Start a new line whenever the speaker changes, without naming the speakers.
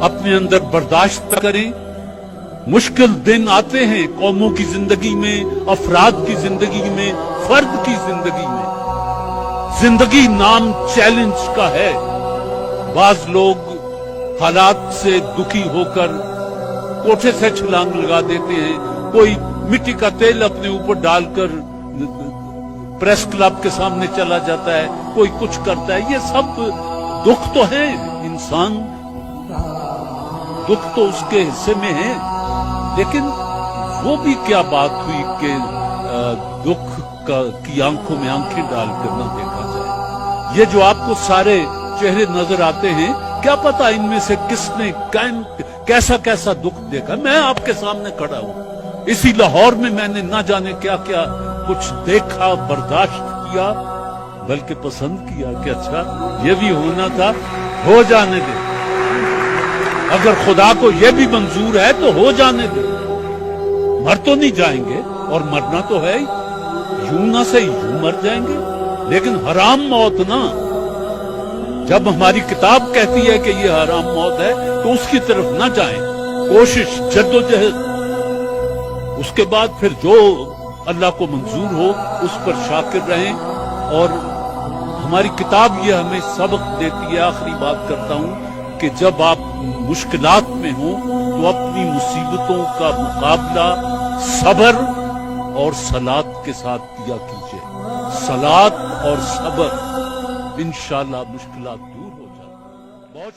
अपने अंदर बर्दाश्त करें। मुश्किल दिन आते हैं कौमों की जिंदगी में, अफराद की जिंदगी में, फर्द की जिंदगी में। जिंदगी नाम चैलेंज का है। बाज लोग हालात से दुखी होकर कोठे से छलांग लगा देते हैं, कोई मिट्टी का तेल अपने ऊपर डालकर प्रेस क्लब के सामने चला जाता है, कोई कुछ करता है। ये सब दुख तो है, इंसान दुख तो उसके हिस्से में है, लेकिन वो भी क्या बात हुई कि दुख की आंखों में आंखें डालकर न देखा जाए। ये जो आपको सारे चेहरे नजर आते हैं, क्या पता इनमें से किसने कैसा कैसा दुख देखा। मैं आपके सामने खड़ा हूं, इसी लाहौर में मैंने ना जाने क्या क्या कुछ देखा, बर्दाश्त किया, बल्कि पसंद किया कि अच्छा ये भी होना था, हो जाने दे। अगर खुदा को ये भी मंजूर है तो हो जाने दे। मर तो नहीं जाएंगे, और मरना तो है ही, यूं ना से यूं मर जाएंगे, लेकिन हराम मौत ना। जब हमारी किताब कहती है कि ये हराम मौत है तो उसकी तरफ ना जाएं। कोशिश, जद्दोजहद, उसके बाद फिर जो अल्लाह को मंजूर हो उस पर शाकिर रहें। और हमारी किताब ये हमें सबक देती है। आखिरी बात करता हूं कि जब आप मुश्किलात में हो तो अपनी मुसीबतों का मुकाबला सबर और सलात के साथ किया कीजिए। सलात और सबर, इंशाअल्लाह मुश्किलात दूर हो जाए। बहुत